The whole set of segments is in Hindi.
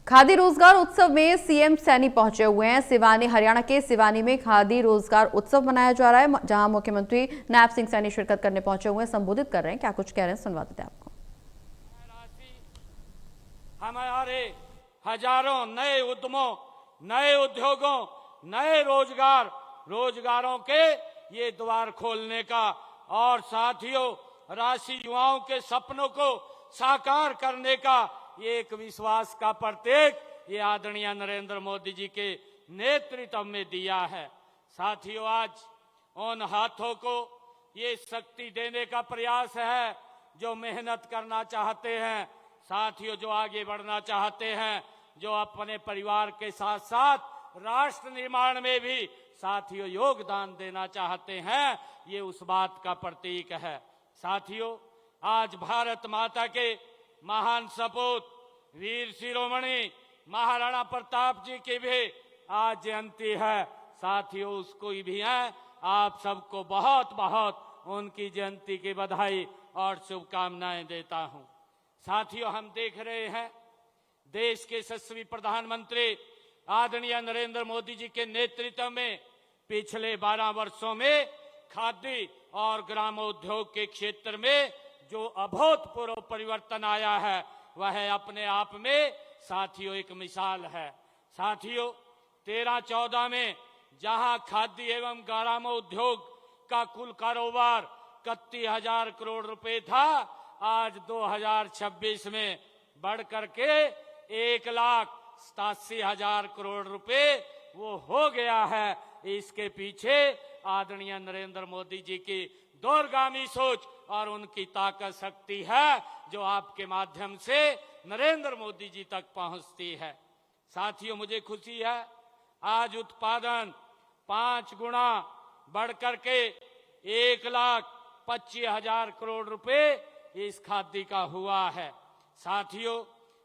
खादी रोजगार उत्सव में सीएम सैनी पहुंचे हुए हैं। सिवानी, हरियाणा के सिवानी में खादी रोजगार उत्सव मनाया जा रहा है, जहां मुख्यमंत्री नायब सिंह सैनी शिरकत करने पहुंचे हुए हैं, संबोधित कर रहे हैं। क्या कुछ कह रहे हैं, सुनवा देते हैं आपको। हमारे हजारों नए उद्यमों, नए उद्योगों, नए रोजगारों के ये द्वार खोलने का और साथियों राशि युवाओं के सपनों को साकार करने का ये एक विश्वास का प्रतीक ये आदरणीय नरेंद्र मोदी जी के नेतृत्व में दिया है। साथियों, आज उन हाथों को ये शक्ति देने का प्रयास है जो मेहनत करना चाहते हैं, साथियों जो आगे बढ़ना चाहते हैं, जो अपने परिवार के साथ साथ राष्ट्र निर्माण में भी साथियों योगदान देना चाहते हैं। ये उस बात का प्रतीक है। साथियों, आज भारत माता के महान सपूत वीर शिरोमणि महाराणा प्रताप जी की भी आज जयंती है। साथियों, उसको भी है। आप सबको बहुत बहुत उनकी जयंती की बधाई और शुभकामनाएं देता हूं। साथियों, हम देख रहे हैं देश के यशस्वी प्रधानमंत्री आदरणीय नरेंद्र मोदी जी के नेतृत्व में पिछले 12 वर्षों में खादी और ग्रामोद्योग के क्षेत्र में जो अभूतपूर्व परिवर्तन आया है वह अपने आप में साथियों एक मिसाल है। साथियों, 13-14 में जहां खादी एवं ग्रामोद्योग का कुल कारोबार 31,000 करोड़ रुपए था, आज 2026 में बढ़कर के 1,87,000 करोड़ रुपए वो हो गया है। इसके पीछे आदरणीय नरेंद्र मोदी जी की दूरगामी सोच और उनकी ताकत शक्ति है जो आपके माध्यम से नरेंद्र मोदी जी तक पहुंचती है। साथियों, मुझे खुशी है आज उत्पादन 5 गुना बढ़कर के 1,25,000 करोड़ रुपए इस खादी का हुआ है। साथियों,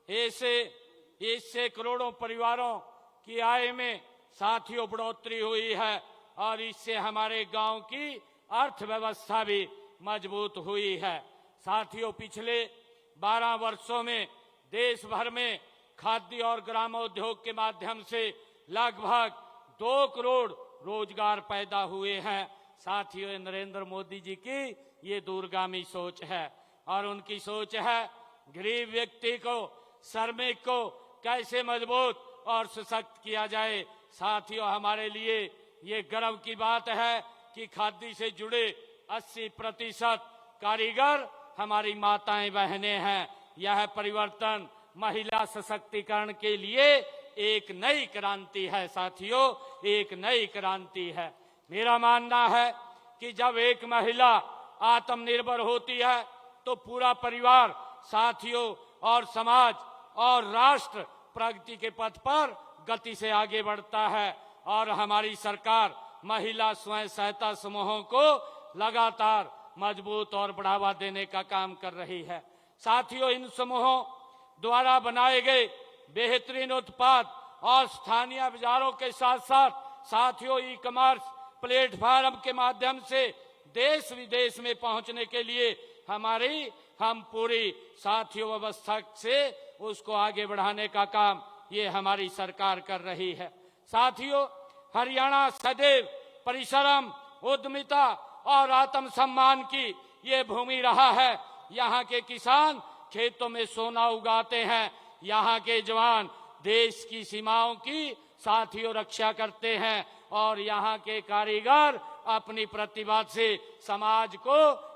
इससे करोड़ों परिवारों की आय में साथियों बढ़ोतरी हुई है और इससे हमारे गांव की अर्थव्यवस्था भी मजबूत हुई है। साथियों, पिछले 12 वर्षों में देश भर में खादी और ग्रामोद्योग के माध्यम से लगभग 2 करोड़ रोजगार पैदा हुए हैं। साथियों, नरेंद्र मोदी जी की ये दूरगामी सोच है और उनकी सोच है गरीब व्यक्ति को, श्रमिक को कैसे मजबूत और सशक्त किया जाए। साथियों, हमारे लिए ये गर्व की बात है कि खादी से जुड़े 80% कारीगर हमारी माताएं बहनें हैं। यह परिवर्तन महिला सशक्तिकरण के लिए एक नई क्रांति है। साथियों, एक नई क्रांति है। मेरा मानना है कि जब एक महिला आत्मनिर्भर होती है तो पूरा परिवार, साथियों और समाज और राष्ट्र प्रगति के पथ पर गति से आगे बढ़ता है और हमारी सरकार महिला स्वयं सहायता समूहों को लगातार मजबूत और बढ़ावा देने का काम कर रही है। साथियों, इन समूहों द्वारा बनाए गए बेहतरीन उत्पाद और स्थानीय बाजारों के साथ साथ साथियों ई कॉमर्स प्लेटफॉर्म के माध्यम से देश विदेश में पहुंचने के लिए हम पूरी साथियों व्यवस्था से उसको आगे बढ़ाने का काम ये हमारी सरकार कर रही है। साथियों, हरियाणा सदैव परिश्रम, उद्यमिता और आत्मसम्मान की ये भूमि रहा है। यहाँ के किसान खेतों में सोना उगाते हैं, यहाँ के जवान देश की सीमाओं की साथियों रक्षा करते हैं और यहाँ के कारीगर अपनी प्रतिभा से समाज को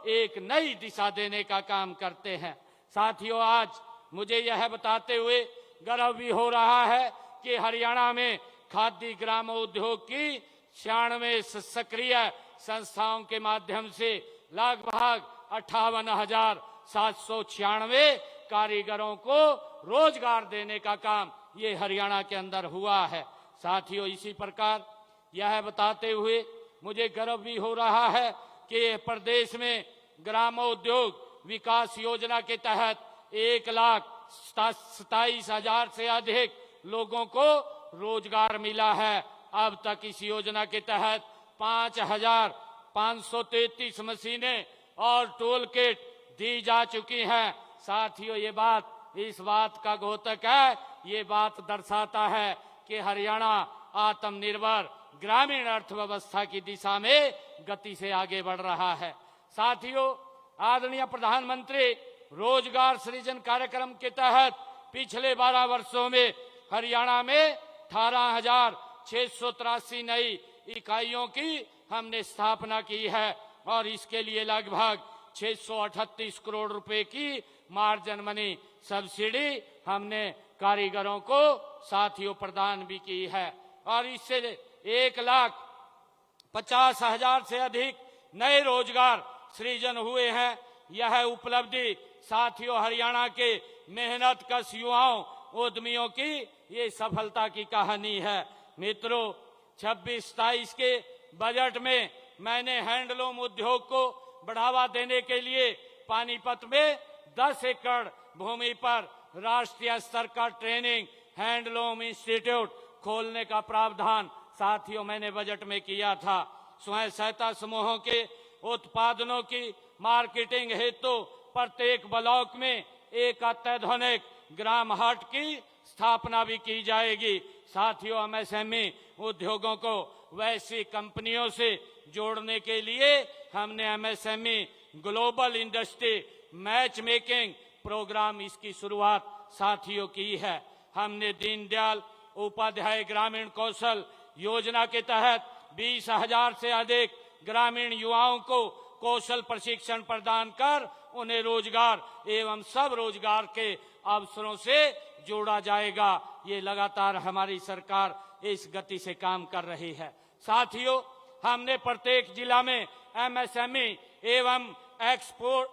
एक नई दिशा देने का काम करते हैं। साथियों, आज मुझे यह बताते हुए गर्व भी हो रहा है कि हरियाणा में खादी ग्रामोद्योग की 96 सक्रिय संस्थाओं के माध्यम से लगभग 58,796 कारीगरों को रोजगार देने का काम ये हरियाणा के अंदर हुआ है। साथियों, इसी प्रकार यह बताते हुए मुझे गर्व भी हो रहा है कि प्रदेश में ग्रामोद्योग विकास योजना के तहत 1,27,000 से अधिक लोगों को रोजगार मिला है। अब तक इस योजना के तहत 5,533 मशीनें और टूल किट दी जा चुकी हैं। साथियों, ये बात इस बात का द्योतक है ये बात दर्शाता है कि हरियाणा आत्मनिर्भर ग्रामीण अर्थव्यवस्था की दिशा में गति से आगे बढ़ रहा है। साथियों, आदरणीय प्रधानमंत्री रोजगार सृजन कार्यक्रम के तहत पिछले 12 वर्षों में हरियाणा में 18,683 नई इकाइयों की हमने स्थापना की है और इसके लिए लगभग 638 करोड़ रुपए की मार्जिन मनी सब्सिडी हमने कारीगरों को साथियों प्रदान भी की है और इससे 1,50,000 से अधिक नए रोजगार सृजन हुए हैं। यह उपलब्धि साथियों हरियाणा के मेहनतकश युवाओं उद्यमियों की ये सफलता की कहानी है। मित्रों, 26-27 के बजट में मैंने हैंडलूम उद्योग को बढ़ावा देने के लिए पानीपत में 10 एकड़ भूमि पर राष्ट्रीय स्तर का ट्रेनिंग हैंडलूम इंस्टीट्यूट खोलने का प्रावधान साथियों मैंने बजट में किया था। स्वयं सहायता समूहों के उत्पादनों की मार्केटिंग हेतु प्रत्येक ब्लॉक में एक अत्याधुनिक ग्राम हाट की स्थापना भी की जाएगी। साथियों, एमएसएमई उद्योगों को वैश्विक कंपनियों से जोड़ने के लिए हमने MSME global industry match making program इसकी शुरुआत साथियों की है। हमने दीनदयाल उपाध्याय ग्रामीण कौशल योजना के तहत 20,000 से अधिक ग्रामीण युवाओं को कौशल प्रशिक्षण प्रदान कर उन्हें रोजगार एवं सब रोजगार के अवसरों से जोड़ा जाएगा। ये लगातार हमारी सरकार इस गति से काम कर रही है। साथियों, हमने प्रत्येक जिला में एमएसएमई एवं एक्सपोर्ट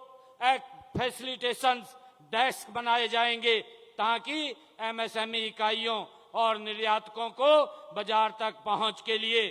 फैसिलिटेशन डेस्क बनाए जाएंगे ताकि एमएसएमई इकाइयों और निर्यातकों को बाजार तक पहुंच के लिए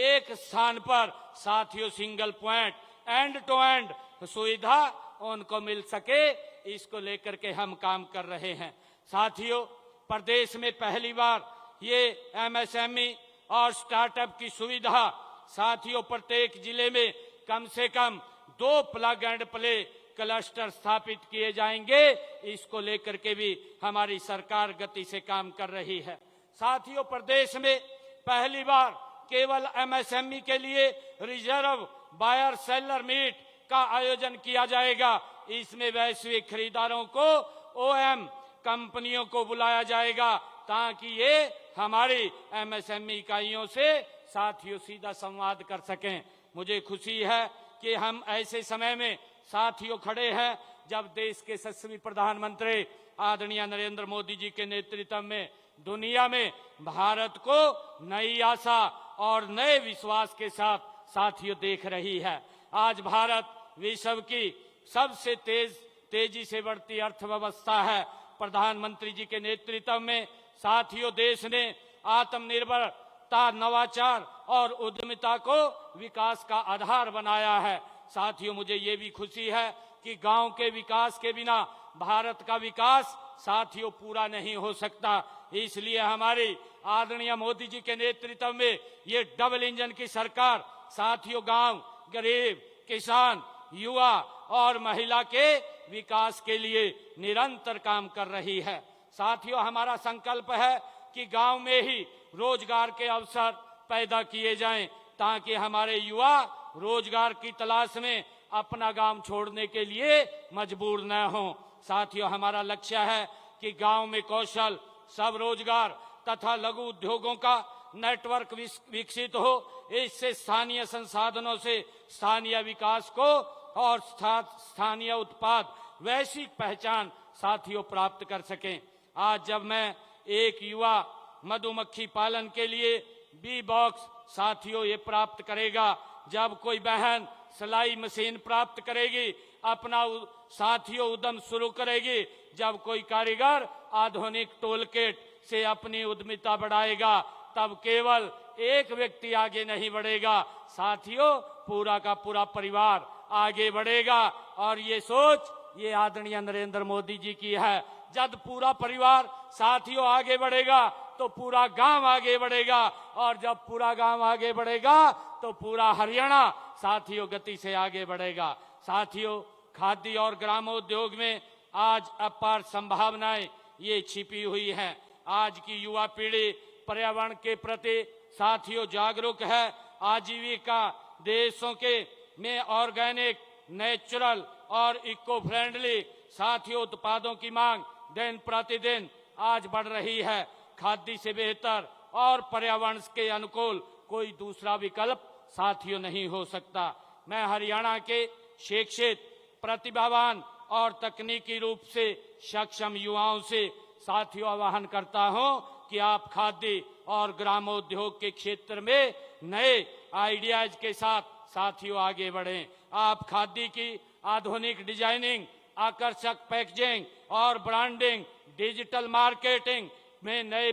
एक स्थान पर साथियों single point end to end सुविधा उनको मिल सके, इसको लेकर के हम काम कर रहे हैं। साथियों, प्रदेश में पहली बार ये एमएसएमई और स्टार्टअप की सुविधा साथियों प्रत्येक जिले में कम से कम 2 प्लग एंड प्ले क्लस्टर स्थापित किए जाएंगे। इसको लेकर के भी हमारी सरकार गति से काम कर रही है। साथियों, प्रदेश में पहली बार केवल एमएसएमई के लिए रिजर्व बायर सेलर मीट का आयोजन किया जाएगा। इसमें वैश्विक खरीदारों को ओएम कंपनियों को बुलाया जाएगा ताकि ये हमारी एमएसएमई इकाइयों से साथियों सीधा संवाद कर सकें। मुझे खुशी है कि हम ऐसे समय में साथियों खड़े हैं जब देश के यशस्वी प्रधानमंत्री आदरणीय नरेंद्र मोदी जी के नेतृत्व में दुनिया में भारत को नई आशा और नए विश्वास के साथ साथियों देख रही है। आज भारत विश्व की सबसे तेजी से बढ़ती अर्थव्यवस्था है। प्रधानमंत्री जी के नेतृत्व में साथियों देश ने आत्मनिर्भरता, नवाचार और उद्यमिता को विकास का आधार बनाया है। साथियों, मुझे ये भी खुशी है कि गांव के विकास के बिना भारत का विकास साथियों पूरा नहीं हो सकता। इसलिए हमारी आदरणीय मोदी जी के नेतृत्व में ये डबल इंजन की सरकार साथियों गांव, गरीब, किसान, युवा और महिला के विकास के लिए निरंतर काम कर रही है। साथियों, हमारा संकल्प है कि गांव में ही रोजगार के अवसर पैदा किए जाएं ताकि हमारे युवा रोजगार की तलाश में अपना गांव छोड़ने के लिए मजबूर न हों। साथियों, हमारा लक्ष्य है कि गांव में कौशल, सब रोजगार तथा लघु उद्योगों का नेटवर्क विकसित हो। इससे स्थानीय संसाधनों से स्थानीय विकास को और स्थानीय उत्पाद वैश्विक पहचान साथियों प्राप्त कर सकें। आज जब मैं एक युवा मधुमक्खी पालन के लिए बी बॉक्स साथियों ये प्राप्त करेगा, जब कोई बहन सिलाई मशीन प्राप्त करेगी, अपना साथियों उद्यम शुरू करेगी, जब कोई कारीगर आधुनिक टूल किट से अपनी उद्यमिता बढ़ाएगा, तब केवल एक व्यक्ति आगे नहीं बढ़ेगा साथियों, पूरा का पूरा परिवार आगे बढ़ेगा। और ये सोच ये आदरणीय नरेंद्र मोदी जी की है। जब पूरा परिवार साथियों आगे बढ़ेगा तो पूरा गांव आगे बढ़ेगा, और जब पूरा गांव आगे बढ़ेगा तो पूरा हरियाणा साथियों गति से आगे बढ़ेगा। साथियों, खाद्य और ग्रामोद्योग में आज अपार संभावनाएं ये छिपी हुई हैं। आज की युवा पीढ़ी पर्यावरण के प्रति साथियों जागरूक है। आजीविका देशों के में ऑर्गेनिक, नेचुरल और इको फ्रेंडली साथियों उत्पादों की मांग दिन प्रतिदिन आज बढ़ रही है। खादी से बेहतर और पर्यावरण के अनुकूल कोई दूसरा विकल्प साथियों नहीं हो सकता। मैं हरियाणा के शिक्षित, प्रतिभावान और तकनीकी रूप से सक्षम युवाओं से साथियों आह्वान करता हूं कि आप खादी और ग्रामोद्योग के क्षेत्र में नए आइडियाज के साथ साथियों आगे बढ़ें। आप खादी की आधुनिक डिजाइनिंग, आकर्षक पैकेजिंग और ब्रांडिंग, डिजिटल मार्केटिंग में नए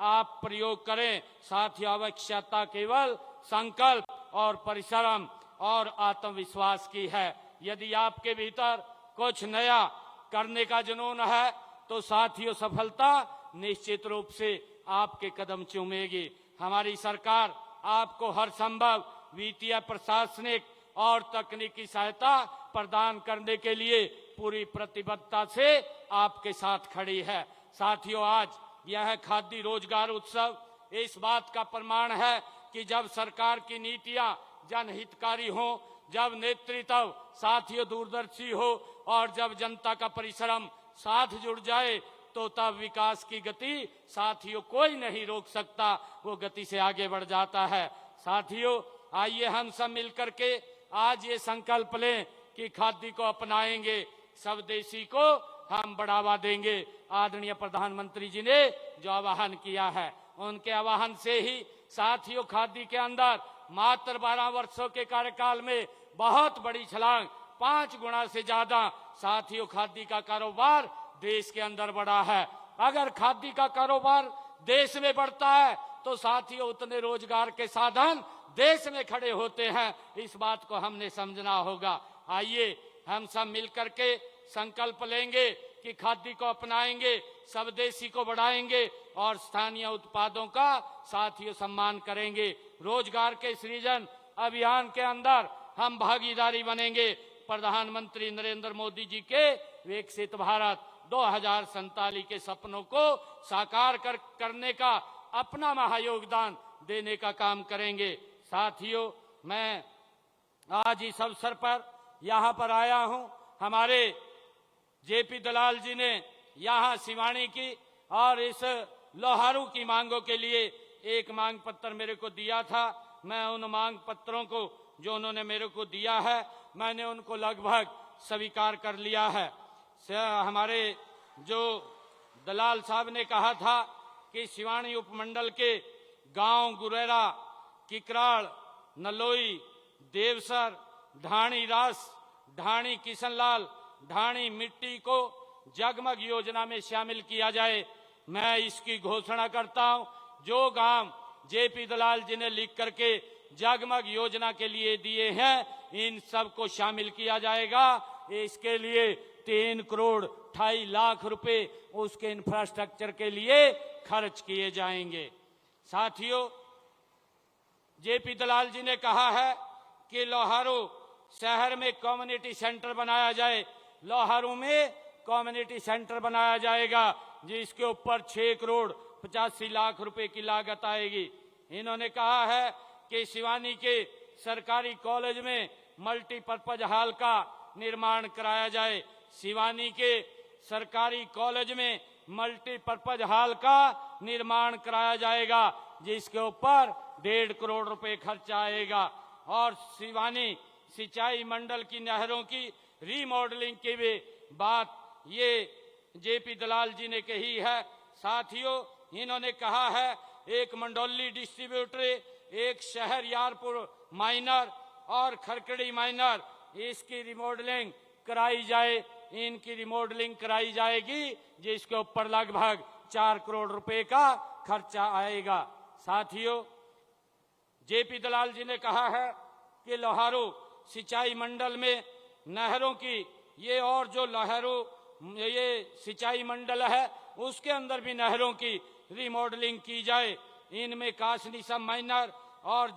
आप प्रयोग करें। साथियों आवश्यकता केवल संकल्प और परिश्रम और आत्मविश्वास की है। यदि आपके भीतर कुछ नया करने का जुनून है तो साथियों सफलता निश्चित रूप से आपके कदम चूमेगी। हमारी सरकार आपको हर संभव वित्तीय, प्रशासनिक और तकनीकी सहायता प्रदान करने के लिए पूरी प्रतिबद्धता से आपके साथ खड़ी है। साथियों आज यह खादी रोजगार उत्सव इस बात का प्रमाण है कि जब सरकार की नीतियां जनहितकारी हो, जब नेतृत्व साथियों दूरदर्शी हो और जब जनता का परिश्रम साथ जुड़ जाए तो तब विकास की गति साथियों कोई नहीं रोक सकता, वो गति से आगे बढ़ जाता है। साथियों आइए हम सब मिलकर के आज ये संकल्प लें कि खादी को अपनाएंगे, स्वदेशी को हम बढ़ावा देंगे। आदरणीय प्रधानमंत्री जी ने जो आह्वान किया है, उनके आह्वान से ही साथियों खादी के अंदर मात्र 12 वर्षों के कार्यकाल में बहुत बड़ी छलांग, 5 गुना से ज्यादा साथियों खादी का कारोबार देश के अंदर बढ़ा है। अगर खादी का कारोबार देश में बढ़ता है तो साथियों उतने रोजगार के साधन देश में खड़े होते हैं। इस बात को हमने समझना होगा। आइए हम सब मिलकर के संकल्प लेंगे कि खादी को अपनाएंगे, स्वदेशी को बढ़ाएंगे और स्थानीय उत्पादों का साथियों सम्मान करेंगे। रोजगार के सृजन अभियान के अंदर हम भागीदारी बनेंगे। प्रधानमंत्री नरेंद्र मोदी जी के विकसित भारत 2047 के सपनों को साकार करने का अपना महायोगदान देने का काम करेंगे। साथियों मैं आज इस अवसर पर यहाँ पर आया हूँ। हमारे जेपी दलाल जी ने यहाँ सिवानी की और इस लोहारू की मांगों के लिए एक मांग पत्र मेरे को दिया था। मैं उन मांग पत्रों को जो उन्होंने मेरे को दिया है, मैंने उनको लगभग स्वीकार कर लिया है। हमारे जो दलाल साहब ने कहा था कि सिवानी उपमंडल के गांव गुरेरा, किकराड़, नलोई, देवसर, ढाणी रास, ढाणी किशनलाल, ढाणी मिट्टी को जगमग योजना में शामिल किया जाए। मैं इसकी घोषणा करता हूं। जो गांव जेपी दलाल जी ने लिख करके जगमग योजना के लिए दिए हैं, इन सब को शामिल किया जाएगा। इसके लिए 3 करोड़ 28 लाख रुपए उसके इंफ्रास्ट्रक्चर के लिए खर्च किए जाएंगे। साथियों जेपी दलाल जी ने कहा है कि लोहारू शहर में कम्युनिटी सेंटर बनाया जाए। लोहारू में कम्युनिटी सेंटर बनाया जाएगा जिसके ऊपर 6 करोड़ 85 लाख रुपए की लागत आएगी। इन्होंने कहा है कि सिवानी के सरकारी कॉलेज में मल्टीपर्पज हॉल का निर्माण कराया जाए। सिवानी के सरकारी कॉलेज में मल्टीपर्पज हॉल का निर्माण कराया जाएगा जिसके ऊपर 1.5 करोड़ रुपए खर्चा आएगा। और सिवानी सिंचाई मंडल की नहरों की रीमॉडलिंग की भी बात ये जेपी दलाल जी ने कही है। साथियों इन्होंने कहा है एक मंडोली डिस्ट्रीब्यूटरी, एक शहर यारपुर माइनर और खरकड़ी माइनर, इसकी रिमॉडलिंग कराई जाए। इनकी रिमॉडलिंग कराई जाएगी जिसके ऊपर लगभग 4 करोड़ रुपए का खर्चा आएगा। साथियों जेपी दलाल जी ने कहा है कि लोहारू सिंचाई मंडल में नहरों की ये और जो लोहारू ये सिंचाई मंडल है उसके अंदर भी नहरों की रिमॉडलिंग की जाए। इनमें कासनीसा माइनर और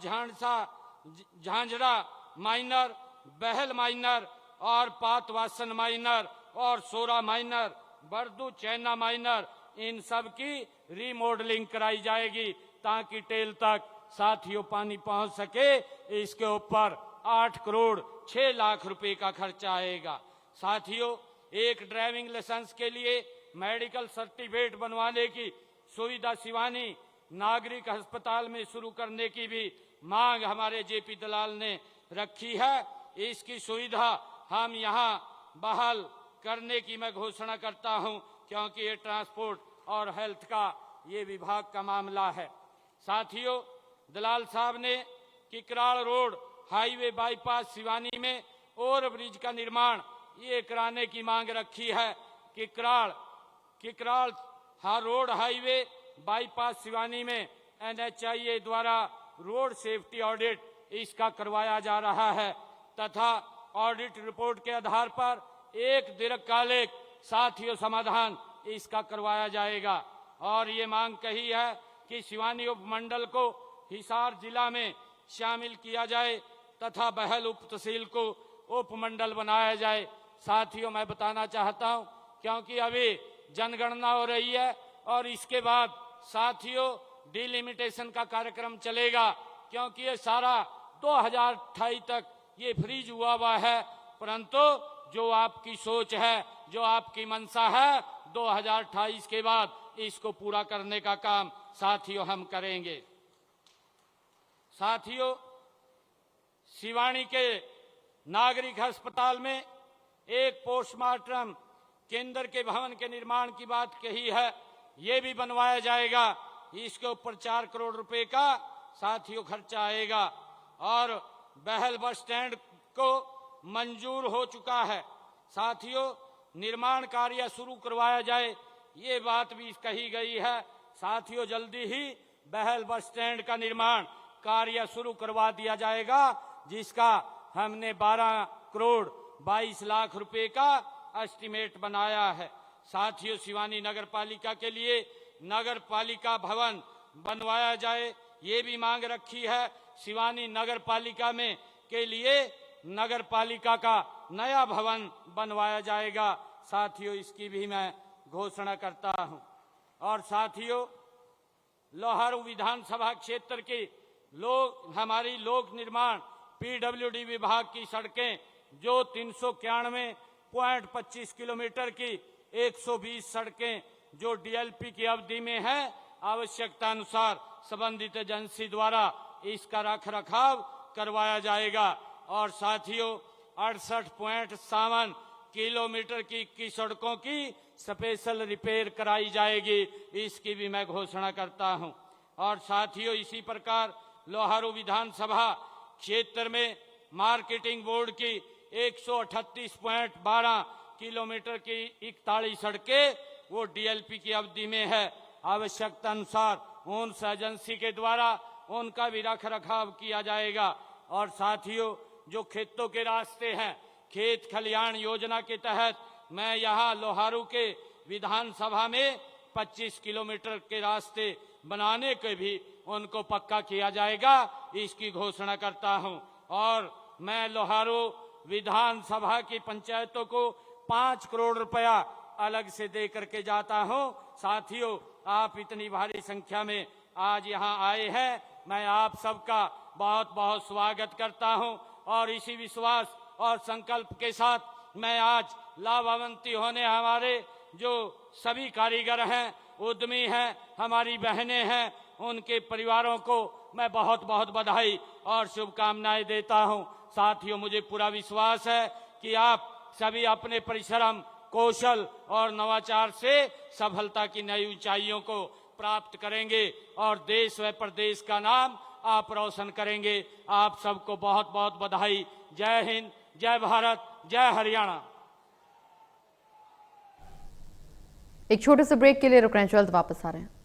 झांझरा माइनर, बहल माइनर और पातवासन माइनर और सोरा माइनर, बर्दू चैना माइनर, इन सब की रीमॉडलिंग कराई जाएगी ताकि टेल तक साथियों पानी पहुंच सके। इसके ऊपर 8 करोड़ 6 लाख रुपए का खर्चा आएगा। साथियों, एक ड्राइविंग लाइसेंस के लिए मेडिकल सर्टिफिकेट बनवाने की सुविधा सिवानी नागरिक अस्पताल में शुरू करने की भी मांग हमारे जेपी दलाल ने रखी है। इसकी सुविधा हम यहां बहाल करने की मैं घोषणा करता हूं, क्योंकि ये ट्रांसपोर्ट और हेल्थ का ये विभाग का मामला है। साथियों, दलाल साहब ने Kikral road highway bypass Siwani में ओवर ब्रिज का निर्माण ये कराने की मांग रखी है। Kikral road highway bypass Siwani में NHIA द्वारा रोड सेफ्टी ऑडिट इसका करवाया जा रहा है तथा ऑडिट रिपोर्ट के आधार पर एक दीर्घकालिक साथियों समाधान इसका करवाया जाएगा। और ये मांग कही है कि सिवानी उपमंडल को हिसार जिला में शामिल किया जाए तथा बहल उप तहसील को उपमंडल बनाया जाए। साथियों, मैं बताना चाहता हूं, क्योंकि अभी जनगणना हो रही है और इसके बाद साथियों डिलिमिटेशन का कार्यक्रम चलेगा, क्योंकि ये सारा 2028 तक ये फ्रीज हुआ है। परंतु जो आपकी सोच है, जो आपकी मंशा है, 2028 के बाद इसको पूरा करने का काम साथियों हम करेंगे। साथियों, सिवानी के नागरिक अस्पताल में एक पोस्टमार्टम केंद्र के भवन के निर्माण की बात कही है, ये भी बनवाया जाएगा। इसके ऊपर 4 करोड़ रुपए का साथियों खर्चा आएगा। और बहल बस स्टैंड को मंजूर हो चुका है। साथियों, निर्माण कार्य शुरू करवाया जाए, ये बात भी कही गई है। साथियों, जल्दी ही बहल बस स्टैंड का निर्माण कार्य शुरू करवा दिया जाएगा, जिसका हमने 12 करोड़ 22 लाख रुपए का एस्टीमेट बनाया है। साथियों, सिवानी नगर पालिका के लिए नगर पालिका भवन बनवाया जाए, ये भी मांग रखी है। सिवानी नगर पालिका में के लिए नगर पालिका का नया भवन बनवाया जाएगा। साथियों, इसकी भी मैं घोषणा करता हूं। और साथियों, लोहारू विधानसभा क्षेत्र की हमारी लोक निर्माण PWD विभाग की सड़कें जो 391.25 किलोमीटर की 120 सड़कें जो DLP की अवधि में है, आवश्यकता अनुसार संबंधित एजेंसी द्वारा इसका रखरखाव करवाया जाएगा। और साथियों, 68.57 किलोमीटर की 21 सड़कों की स्पेशल रिपेयर कराई जाएगी, इसकी भी मैं घोषणा करता हूं। और साथियों, इसी प्रकार लोहारू विधानसभा क्षेत्र में मार्केटिंग बोर्ड की 138.12 किलोमीटर की 41 सड़कें वो DLP की अवधि में है। आवश्यकता अनुसार उन एजेंसी के द्वारा उनका भी रखरखाव किया जाएगा। और साथियों, जो खेतों के रास्ते हैं, खेत खलियान योजना के तहत मैं यहाँ लोहारू के विधानसभा में 25 किलोमीटर के रास्ते बनाने के भी उनको पक्का किया जाएगा, इसकी घोषणा करता हूं। और मैं लोहारू विधानसभा की पंचायतों को 5 करोड़ रुपया अलग से दे करके जाता हूं। साथियों, आप इतनी भारी संख्या में आज यहां आए हैं, मैं आप सबका बहुत बहुत स्वागत करता हूं। और इसी विश्वास और संकल्प के साथ मैं आज लाभान्वित होने हमारे जो सभी कारीगर हैं, उद्यमी हैं, हमारी बहनें हैं, उनके परिवारों को मैं बहुत बहुत बधाई और शुभकामनाएं देता हूं। साथियों, मुझे पूरा विश्वास है कि आप सभी अपने परिश्रम, कौशल और नवाचार से सफलता की नई ऊंचाइयों को प्राप्त करेंगे और देश व प्रदेश का नाम आप रोशन करेंगे। आप सबको बहुत बहुत बधाई। जय हिंद, जय भारत, जय हरियाणा। एक छोटे से ब्रेक के लिए रुक रहे हैं, जल्द वापस आ रहे हैं।